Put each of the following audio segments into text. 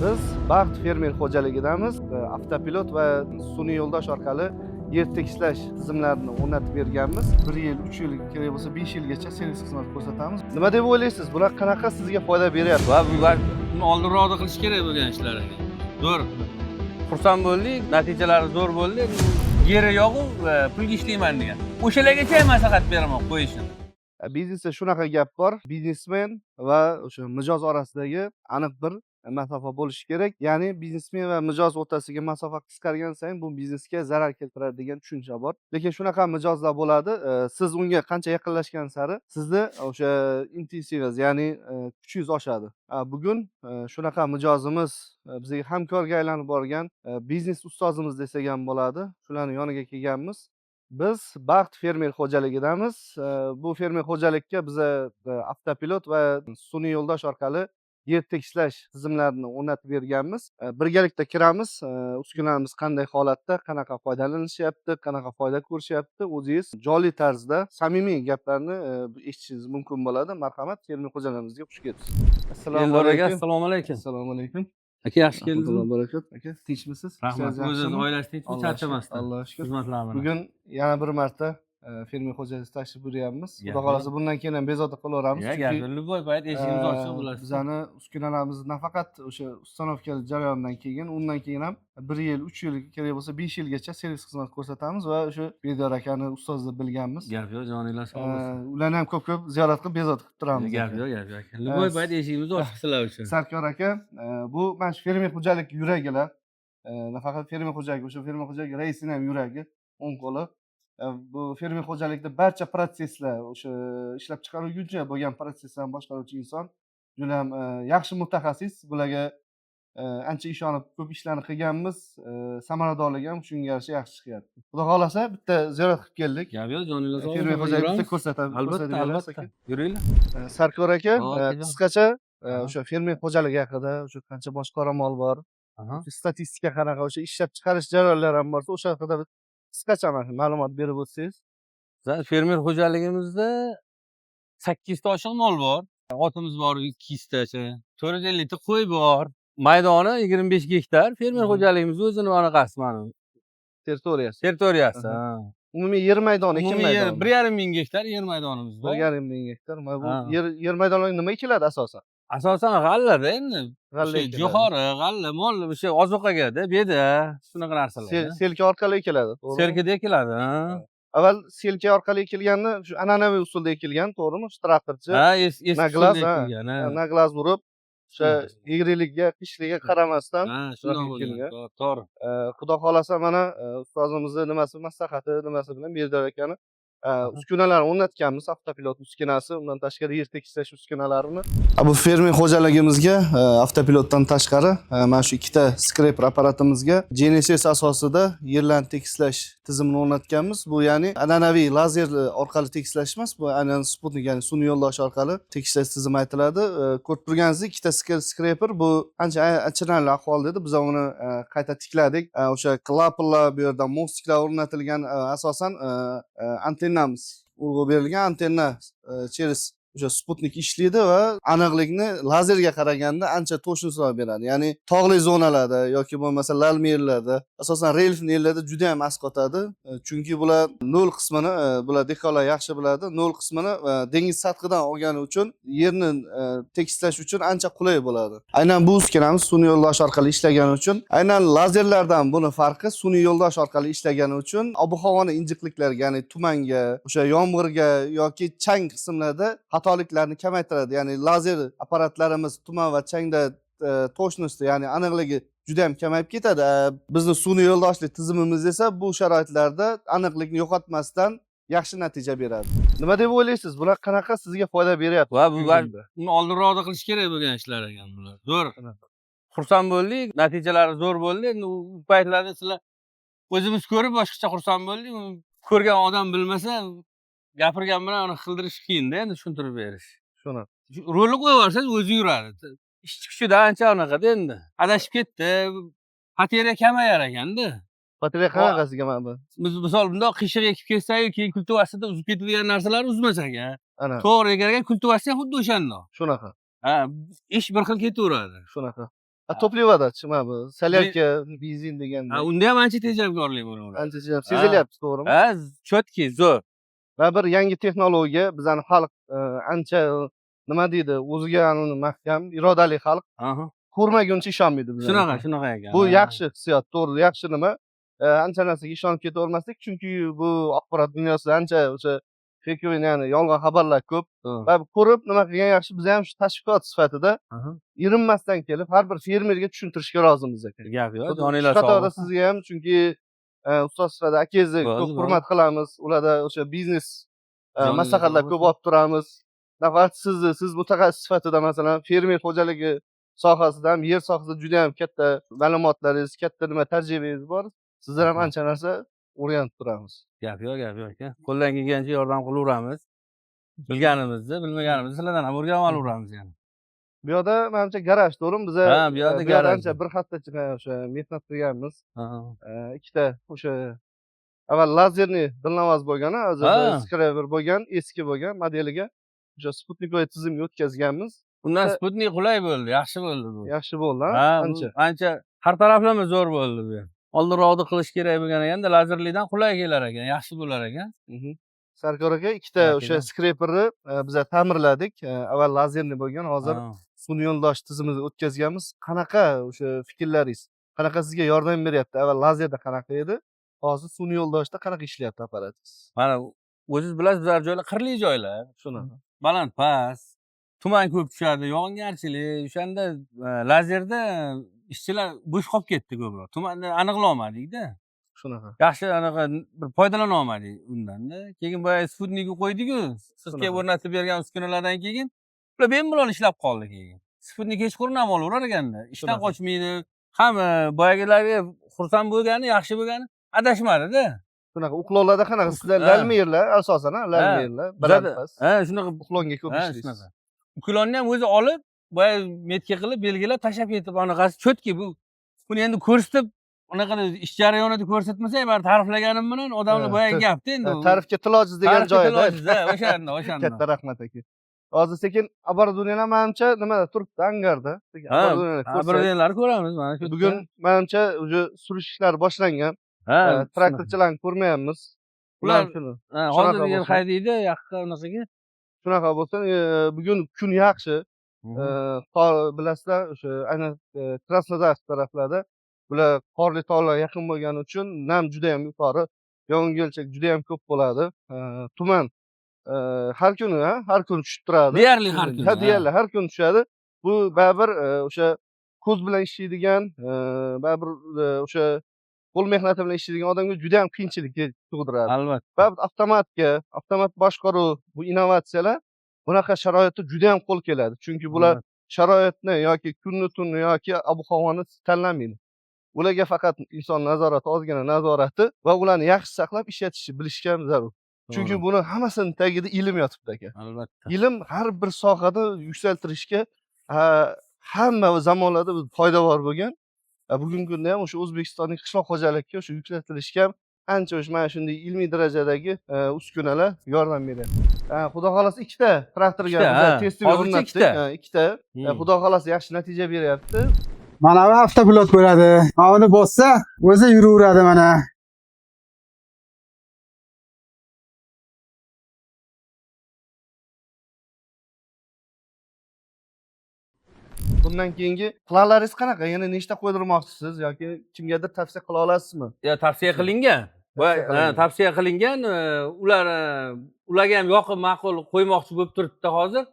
Biz Baxt fermer xo'jaligidamiz. Avtopilot va sun'iy yo'ldosh orqali yer tekislash tizimlarini o'rnatib berganmiz. 1 yil, 3 yil, kerak bo'lsa 5 yilgacha servis xizmat ko'rsatamiz. Nima deb o'ylaysiz? Bular qanaqa sizga foyda beryapti? Va bular oldinroqda qilish kerak bo'lgan ishlar ekan. Zo'r. Xursand bo'ldik, natijalari zo'r bo'ldi. Yeri yo'q, pulga ishlayman degan. O'shalargacha maslahat beraman qo'yishni. Biznesda shunaqa gap bor. Biznesmen va o'sha mijoz orasidagi aniq bir masofa bo'lishi kerak. Ya'ni biznesmen va mijoz o'rtasidagi masofa qisqargan sayin bu biznesga zarar keltiradi degan tushuncha bor. Lekin shunaqa mijozlar bo'ladi. Siz unga qancha yaqinlashgan sari sizni o'sha intensivingiz, ya'ni kuchingiz oshadi. Bugun shunaqa mijozimiz bizga hamkorga aylanib borgan biznes ustozimiz desak ham bo'ladi. Shularning yoniga kelganmiz. Biz Baxt fermer xo'jaligidamiz. Bu fermer xo'jalikka biza avtopilot va sun'iy yo'ldosh orqali yer tekislash tizimlarini o'rnatib berganmiz. Birgalikda kiramiz. Uskunamiz qanday holatda, qanaqa foydalanishyapti, qanaqa foyda ko'rishyapti, o'zingiz jonli tarzda samimiy gaplarni eshitishingiz mumkin bo'ladi. Marhamat, fermer xo'jaligimizga xush kelibsiz. Assalomu alaykum. Assalomu alaykum. Assalomu alaykum. Aka yaxshi keldingiz. Alloh barakat. Aka, tinchmisiz? Rahmat. O'zingiz oilasi tinchmi, charchamasdan. Allohga shukr. Xizmatlar bilan. Bugun yana bir marta fermer xo'jaligida tashrif buyuryapmiz. Xudo xolasa bundan keyin ham bezovta qilaveramiz. Любой payt eshigimiz ochiq bo'ladi. Bizani uskunalarimiz nafaqat o'sha ustanovka jarayonidan keyin, undan keyin ham 1 yil, 3 yil, kerak bo'lsa 5 yilgacha servis xizmat ko'rsatamiz va o'sha Bedor akani ustozni bilganmiz. Gap yo'q, joninglar sog' bo'lsin. Ularni ham ko'p ziyorat qilib bezovta qilib turamiz. Gap yo'q, gap yo'q. Любой payt eshigimiz ochiq sizlar uchun. Sarkor aka, bu mana shu fermer xo'jalik yuragilar. Nafaqat fermer xo'jaligi, o'sha fermer xo'jalik raisining ham yuragi, o'ng qo'li. Bu fermer xo'jalikda barcha protsesslar, o'sha ishlab chiqaruvchi bo'lgan protsesslarni boshqaruvchi inson juda ham yaxshi mutaxassis. Bularga ancha ishonib ko'p ishlarni qilganmiz. Samaradorligi ham shunga yarasha yaxshi chiqyapti. Xudo xolasa bitta ziyorat qilib keldik. Gap yo'q, joninglar sog' Fermer bo'lsin. xo'jalikda ko'rsatamiz. Albatta, albatta. Yuringlar. Sarkor aka, qisqacha o'sha fermer xo'jaligi haqida, o'sha qancha boshqara mol bor, statistika qanaqa, o'sha ishlab chiqarish jarayonlari ham borsa, o'sha haqida qisqacha ma'lumot berib o'tsangiz. Biz fermer xo'jaligimizda 8 ta oshiq mol bor. Otimiz bor 200 tacha. 450 ta qo'y bor. Maydoni 25 gektar. Fermer xo'jaligimiz o'zini anaqasi mana. Territoriyasi. Umumiy yer maydoni, ekin maydoni. 1,5 ming gektar yer maydonimiz bor. 1,5 ming gektar. Mana bu yer maydonlarga nima ekiladi asosan? Asosan g'allada endi. G'alla ekiladi. Jo'xori, g'alla, mol, o'sha ozuqaga-da, beda, shunaqa narsalar. Selka orqali ekiladi, to'g'rimi? Selkada ekiladi, Avval selka orqali ekilganni shu an'anaviy usulda ekilgan, to'g'rimi? Traktorchi. Eski usulda ekilgan, naglaz urib, o'sha egrilikka, qishligiga qaramasdan shunday bo'lgan. To'g'ri. Xudo xolasa mana ustozimizni nimasi maslahati, nimasi bilan Bedor akani uskunalarni o'rnatganmiz, avtopilot uskunasi, undan tashqari yer tekislash uskunalarini. Bu fermer xo'jaligimizga avtopilotdan tashqari mana shu ikkita skreper apparatimizga GNSS asosida yerlarni tekislash tizimini o'rnatganmiz. Bu ya'ni an'anaviy lazer orqali tekislash emas, bu aynan sputnik, ya'ni sun'iy yo'ldosh orqali tekislash tizimi aytiladi. Ko'rib turganingizdek, ikkita skreper bu ancha achinarli ahvolda edi. Biz uni qayta tikladik. O'sha klapanlar, bu yerda mostiklar o'rnatilgan, asosan antennamiz urg'u berilgan, antenna через o'sha sputnik ishlaydi va aniqlikni lazerga qaraganda ancha to'shniroq beradi. Ya'ni tog'li zonalarda yoki bo'lmasa lalmi yerlarda, asosan relifli yerlarda juda ham asqotadi. Chunki bular nol qismini, bular dehqonlar yaxshi biladi, nol qismini dengiz sathidan olgani uchun yerni tekislash uchun ancha qulay bo'ladi. Aynan bu uskunamiz sun'iy yo'ldosh orqali ishlagani uchun, aynan lazerlardan buni farqi sun'iy yo'ldosh orqali ishlagani uchun ob-havoni injiqliklariga, ya'ni tumanga, o'sha yomg'irga yoki chang qismlarda xatoliklarni kamaytiradi. Ya'ni lazer apparatlarimiz tuman va changda to'shnosti, ya'ni aniqligi juda ham kamayib ketadi. Bizning sun'iy yo'ldoshlik tizimimiz esa bu sharoitlarda aniqlikni yo'qotmasdan yaxshi natija beradi. Nima deb o'ylaysiz? Bular qanaqa sizga foyda beryapti? Va bular oldinroqda qilish kerak bo'lgan ishlar ekan bular. Zo'r. Xursand bo'ldik, natijalari zo'r bo'ldi. Endi u paytlarda sizlar o'zimiz ko'rib boshqacha xursand bo'ldik. Ko'rgan odam bilmasa gapirgan bilan uni qildirish qiyin-da, endi tushuntirib berish. Shuni. Rolni qo'yib yuborsangiz o'zi yuradi. Ish chiqishida ancha anaqada endi. Adashib ketdi. Bateriya kamayar ekanda. Bateriya qanaqasiga mana bu? Biz misol bundoq qiyshiq ekib ketsak-yu, keyin kultivasiyada uzib ketadigan narsalar uzmasak, Ana. to'g'ri egarga kultivatsiya xuddi o'shandoq. Shunaqa. Ish bir xil ketaveradi. Shunaqa. Topливоdachi mana bu solyarka, benzin Ha, deganda. unda ham ancha tejamkorlik bo'laveradi. Ancha sezilyapti, to'g'rimi? Ha, chotki, zo'r. Va bir yangi texnologiya bizani xalq ancha nima deydi, o'ziga mahkam, irodali xalq Aha. ko'rmaguncha ishonmaydi bizga. Shunaqa ekan. Bu yaxshi hissiyot, to'g'ri, yaxshi nima. Ancha narsaga ishonib ketavermaslik, chunki bu axborot dunyosida ancha o'sha fake ya'ni yolg'on xabarlar ko'p. Va ko'rib nima qilgan yaxshi, biz ham shu tashviqot sifatida erinmasdan kelib har bir fermerga tushuntirishga rozimiz ekan. Gap yo'q, Shu joninglar qatorda sog'. sizga ham, chunki ustoz sifatida akangizni ko'p hurmat qilamiz. Ularda o'sha biznes maslahatlar ko'p olib turamiz. Nafaqat siz mutaxassis sifatida masalan fermer xo'jaligi sohasida ham, yer sohasida juda ham katta ma'lumotlaringiz, katta nima tajribangiz bor. Sizlar ham ancha narsa o'rganib turamiz. Gap yo'q aka. Qo'ldan kelgancha yordam qilaveramiz. Bilganimizni, bilmaganimizni sizlardan ham o'rganib olaveramiz yani. Bu yerda menimcha garaj, to'g'rimi? Biz Ha, bu yerda garaj. ancha bir haftacha o'sha mehnat qilganmiz. Ha. Ikkita o'sha avval lazerniy dilnamoz bo'lgan, hozir skrever bo'lgan, eski bo'lgan modeliga o'sha sputnikoid tizimga o'tkazganmiz. Undan Sputnik qulay bo'ldi, yaxshi bo'ldi bu. Yaxshi bo'ldi, Ha, ancha. ancha har taraflama zo'r bo'ldi bu. Oldinroqda qilish kerak bo'lgan ekanda lazerlidan qulay kelar ekan, yaxshi bo'lar ekan. Sarkor aka, ikkita o'sha skreperni biz ta'mirladik. Avval lazerniy bo'lgan, hozir sun'iy yo'ldosh tizimiga o'tkazganmiz. Qanaqa o'sha fikrlaringiz? Qanaqa sizga yordam beryapti? Avval lazerda qanaqa edi? Hozir sun'iy yo'ldoshda qanaqa ishlayapti apparatingiz? Mana o'zingiz bilasiz, bizlar joylar qirli joylar. Shunaqa. Baland past, tuman ko'p tushadi, yog'ingarchilik. O'shanda lazerda ishchilar bo'sh qolib ketdi ko'proq. Tumanda aniqlolmadik-da. Shunaqa. Yaxshi anaqa bir foydalana olmadik undan-da. Keyin boya Sputnikni qo'ydik-ku, siz kelib o'rnatib bergan uskunalardan keyin ular bemalol ishlab qoldi keyin. Sputnik kechqurun ham olaverar ekanda. Ishdan qochmaydi. Hamma boyagilarga xursand bo'lgani, yaxshi bo'lgani adashmadi-da. Shunaqa uqlovlarda qanaqa? Sizlar lalmeyerlar asosan, lalmeyerlar, balandpas. Ha, shunaqa uqlonga ko'p ishlaysiz. Shunaqa. Uklonni ham o'zi olib, boya metka qilib, belgilab tashlab ketib, anaqasi chotki bu. Buni endi ko'rsatib, unaqa ish jarayonida ko'rsatmasak, bar ta'riflaganim bilan odamlar boya gapda endi. Ta'rifga tilojiz degan joyda. O'shanda. Katta rahmat aka. Hozir sekin оборудованиялар menimcha nimada turibdi, angarda. Оборудованияларni ko'ramiz mana shu. Bugun menimcha уже surish ishlari boshlangan. Traktorchilarni ko'rmayapmiz. Ular hozir yer haydaydi, yaqqa unaqaga. Shunaqa bo'lsa, bugun kun yaxshi. Bilasizlar, o'sha aynan Krasnodar taraflarda bular qorli tog'lar yaqin bo'lgani uchun nam juda ham yuqori, yog'ingarchilik juda ham ko'p bo'ladi. Tuman har kuni tushib turadi. Deyarli har kuni. Ha, deyarli har kuni tushadi. Bu baribir o'sha ko'z bilan ishlaydigan, baribir o'sha qo'l mehnati bilan ishlaydigan odamga juda ham qiyinchilik tug'diradi. Albatta. Baribir avtomat boshqaruv, bu innovatsiyalar bunaqa sharoitda juda ham qo'l keladi. Chunki bular sharoitni yoki kunni tunni yoki ob-havoni tanlamaydi. Ularga faqat inson nazorati, ozgina nazorati va ularni yaxshi saqlab ishlatishni bilishga ham zarur. Chunki buni hammasini tagida ilm yotibdi aka. Albatta. Ilm har bir sohada yuksaltirishga hamma zamonlarda foydavor bo'lgan. Bugungi kunda ham o'sha O'zbekistonning qishloq xo'jaligiga o'sha yuksaltirishga ham ancha o'sha mana shunday ilmiy darajadagi uskunalar yordam beryapti. Xudo xolasa ikkita traktorga testga o'rnatdik. Ikkita. Xudo xolasa yaxshi natija beryapti. Mana bu avtopilot bo'ladi. Mana uni bossa, o'zi yuraveradi mana. Bundan keyingi planlaringiz qanaqa? Yana nechta qo'ydirmoqchisiz yoki kimgadir tavsiya qila olasizmi? Ya, tavsiya qilingan. Tavsiya qilingan, ularga ham yoqib ma'qul qo'ymoqchi bo'lib turibdi hozir.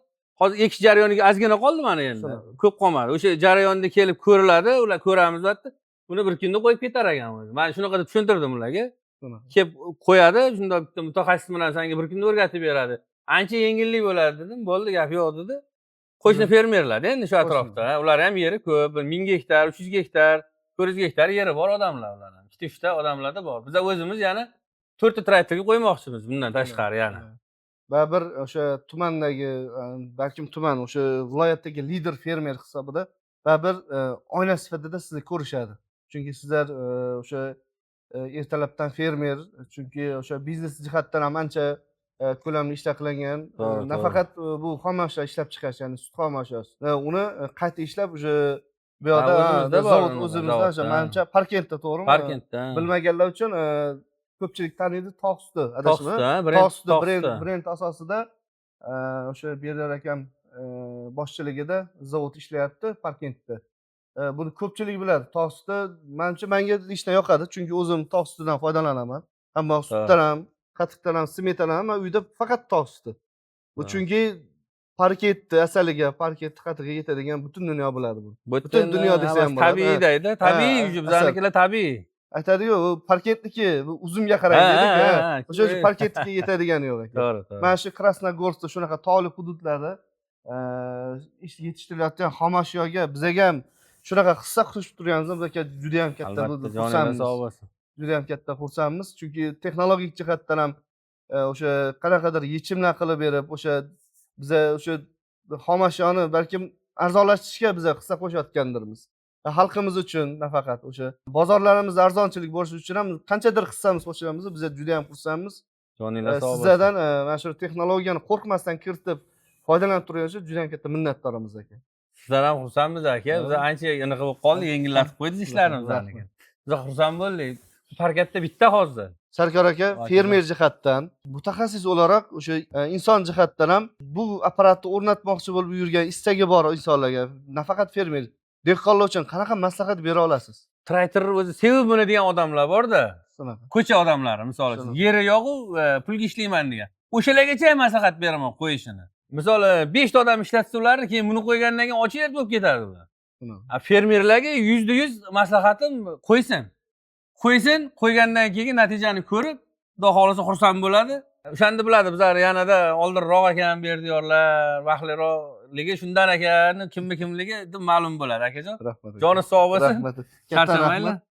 Hozir ekish jarayoniga ozgina qoldi mana endi. Ko'p qolmadi. O'sha jarayonda kelib ko'riladi, ular ko'ramiz albatta. Buni bir kunda qo'yib ketar ekan o'zi. Men shunaqa deb tushuntirdim ularga. Kelib qo'yadi, shunda bitta mutaxassis bilan senga bir kunda o'rgatib beradi. Ancha yengillik bo'ladi dedim. Bo'ldi, gap yo'q dedi. Qo'shni fermerlar endi shu atrofda, ular ham yeri ko'p, 1000 gektar, 300 gektar, 400 gektar yeri bor odamlar ularning. Ikkita odamlarda bor. Biz o'zimiz yana 4 ta traktorga qo'ymoqchimiz bundan tashqari yana. Baribir o'sha tumandagi, balkim tuman o'sha viloyatdagi lider fermer hisobida baribir oyna sifatida sizni ko'rishadi. Chunki sizlar o'sha ertalabdan fermer, chunki o'sha biznes jihatdan ham ancha ko'lamli ishlar qilingan. Nafaqat bu xomashyo ishlab chiqarish, ya'ni sut xomashyosi. Uni qayta ishlab o'sha Bu yoqda o'zimizda bor zavod unaqa o'zimizda zavod, o'sha ha. menimcha Parkentda, to'g'rimi? Parkentda. Bilmaganlar uchun ko'pchilik taniydi Tog'suti adashma. Tog'suti, ha, brend Tog'suti brend asosida o'sha Berdar akam boshchiligida zavod ishlayapti Parkentda. Buni ko'pchilik biladi. Tog'suti menimcha menga ishdan yoqadi, chunki o'zim tog'sutidan foydalanaman. Ammo sutdan ham, qatiqdan ham, smetadan ham men uyda faqat tog'suti. Bu chunki parketni asaliga, parketni qatiga yetadigan butun dunyo biladi bu. Butun dunyo desa ham bo'ladi. Tabiiy deydi. Tabiiy, bizanikilar tabiiy. Aytadi-ku, bu parkentniki, bu uzumga qarang deydi. O'sha parketga yetadigani yo'q ekan. To'g'ri. Mana shu Krasnogorskda shunaqa tog'li hududlarda yetishtirilayotgan xomashyoga bizaga ham shunaqa hissa qo'shib turganimizni biz aka juda ham katta xursandmiz. Sog' bo'lsin. Juda ham katta xursandmiz, chunki texnologik jihatdan ham o'sha qanaqadir yechimlar qilib berib, o'sha biza o'sha xomashyoni balkim arzonlashtirishga biza hissa qo'shayotgandirmiz. Xalqimiz uchun nafaqat o'sha bozorlarimizda arzonchilik bo'lishi uchun ham qanchadir hissamiz qo'shganimiz, biza juda ham xursandmiz. Joninglar sog' bo'lsin. Sizlardan mana shu texnologiyani qo'rqmasdan kiritib foydalanib turgani uchun juda ham katta minnatdormiz aka. Sizlar ham xursandmiz aka. Biz ancha anaqa bo'lib qoldik, yengillatib qo'ydingiz ishlarimizni. Biz xursand bo'ldik. Parkatda bitta hozir. Sarkor aka, fermer jihatdan, mutaxassis o'laroq o'sha inson jihatdan ham bu apparatni o'rnatmoqchi bo'lib yurgan istagi bor insonlarga, nafaqat fermer, dehqonlar uchun qanaqa maslahat bera olasiz? Traktorni o'zi sevib minadigan odamlar bor-da. Shunaqa. Ko'cha odamlari, misol uchun, yeri yo'q-u, pulga ishlayman degan. O'shalargacha maslahat beraman qo'yishini. Misol 5 ta odam ishlatsa ularni, keyin buni qo'ygandan keyin ochilib bo'lib ketadi ular. Fermerlarga 100% maslahatim qo'ysin. Qo'ygandan keyin natijani ko'rib, xudo xolisa xursand bo'ladi. O'shanda biladi, bizlar yanada oldinroq ekan berdiyorlar, vaqtliroqligi shundan ekan, kimligi ma'lum bo'ladi akajon. Rahmat. Joni sog' bo'lsin. Rahmat. Charchamaylar.